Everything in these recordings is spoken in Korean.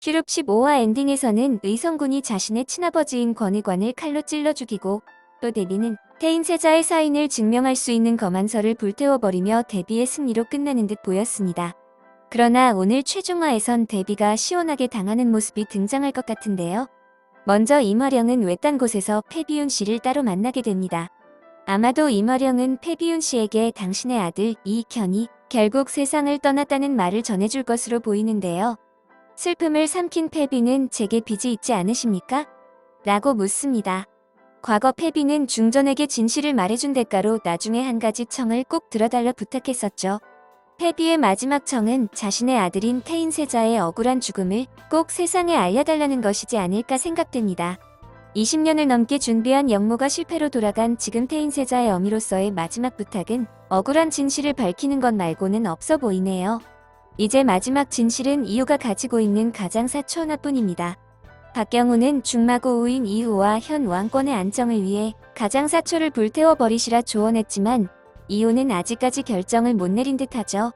큐룹 15화 엔딩에서는 의성군이 자신의 친아버지인 권의관을 칼로 찔러 죽이고 또 데비는 태인세자의 사인을 증명할 수 있는 검안서를 불태워버리며 데비의 승리로 끝나는 듯 보였습니다. 그러나 오늘 최종화에선 데비가 시원하게 당하는 모습이 등장할 것 같은데요. 먼저 임화령은 외딴 곳에서 패비운 씨를 따로 만나게 됩니다. 아마도 임화령은 패비운 씨에게 당신의 아들 이익현이 결국 세상을 떠났다는 말을 전해줄 것으로 보이는데요. 슬픔을 삼킨 패비는 제게 빚이 있지 않으십니까? 라고 묻습니다. 과거 패비는 중전에게 진실을 말해준 대가로 나중에 한 가지 청을 꼭 들어달라 부탁했었죠. 패비의 마지막 청은 자신의 아들인 태인세자의 억울한 죽음을 꼭 세상에 알려달라는 것이지 않을까 생각됩니다. 20년을 넘게 준비한 역모가 실패로 돌아간 지금 태인세자의 어미로서의 마지막 부탁은 억울한 진실을 밝히는 것 말고는 없어 보이네요. 이제 마지막 진실은 이호가 가지고 있는 가장사초 하나뿐입니다. 박경우는 중마고 우인 이호와 현 왕권의 안정을 위해 가장사초를 불태워버리시라 조언했지만 이호는 아직까지 결정을 못 내린 듯하죠.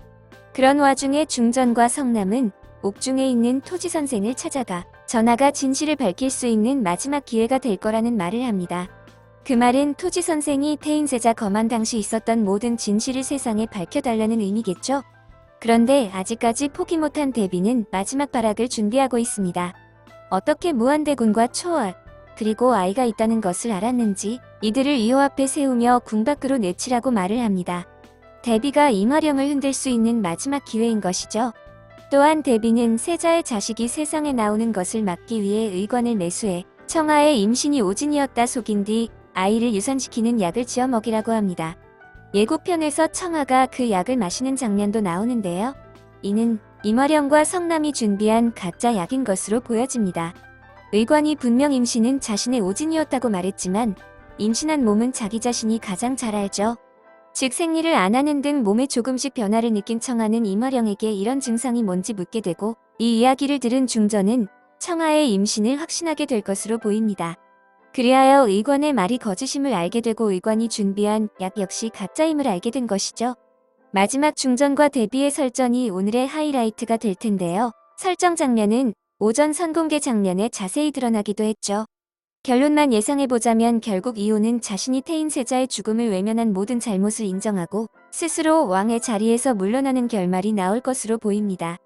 그런 와중에 중전과 성남은 옥중에 있는 토지선생을 찾아가 전하가 진실을 밝힐 수 있는 마지막 기회가 될 거라는 말을 합니다. 그 말은 토지선생이 태인세자 거만 당시 있었던 모든 진실을 세상에 밝혀달라는 의미겠죠. 그런데 아직까지 포기 못한 데비는 마지막 발악을 준비하고 있습니다. 어떻게 무한대군과 초월, 그리고 아이가 있다는 것을 알았는지 이들을 이호 앞에 세우며 궁 밖으로 내치라고 말을 합니다. 데비가 임화령을 흔들 수 있는 마지막 기회인 것이죠. 또한 데비는 세자의 자식이 세상에 나오는 것을 막기 위해 의관을 매수해 청하의 임신이 오진이었다 속인 뒤 아이를 유산시키는 약을 지어 먹이라고 합니다. 예고편에서 청하가 그 약을 마시는 장면도 나오는데요. 이는 임화령과 성남이 준비한 가짜 약인 것으로 보여집니다. 의관이 분명 임신은 자신의 오진이었다고 말했지만 임신한 몸은 자기 자신이 가장 잘 알죠. 즉 생리를 안 하는 등 몸에 조금씩 변화를 느낀 청하는 임화령에게 이런 증상이 뭔지 묻게 되고 이 이야기를 들은 중전은 청하의 임신을 확신하게 될 것으로 보입니다. 그리하여 의관의 말이 거짓임을 알게 되고 의관이 준비한 약 역시 가짜임을 알게 된 것이죠. 마지막 중전과 데비의 설전이 오늘의 하이라이트가 될 텐데요. 설정 장면은 오전 선공개 장면에 자세히 드러나기도 했죠. 결론만 예상해보자면 결국 이호는 자신이 태인세자의 죽음을 외면한 모든 잘못을 인정하고 스스로 왕의 자리에서 물러나는 결말이 나올 것으로 보입니다.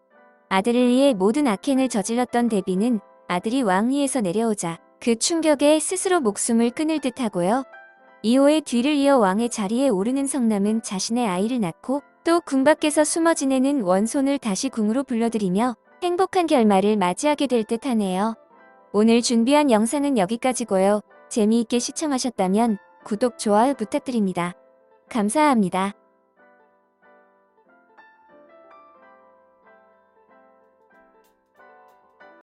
아들을 위해 모든 악행을 저질렀던 데비는 아들이 왕위에서 내려오자 그 충격에 스스로 목숨을 끊을 듯 하고요. 이호의 뒤를 이어 왕의 자리에 오르는 성남은 자신의 아이를 낳고 또 궁 밖에서 숨어 지내는 원손을 다시 궁으로 불러들이며 행복한 결말을 맞이하게 될 듯 하네요. 오늘 준비한 영상은 여기까지고요. 재미있게 시청하셨다면 구독, 좋아요 부탁드립니다. 감사합니다.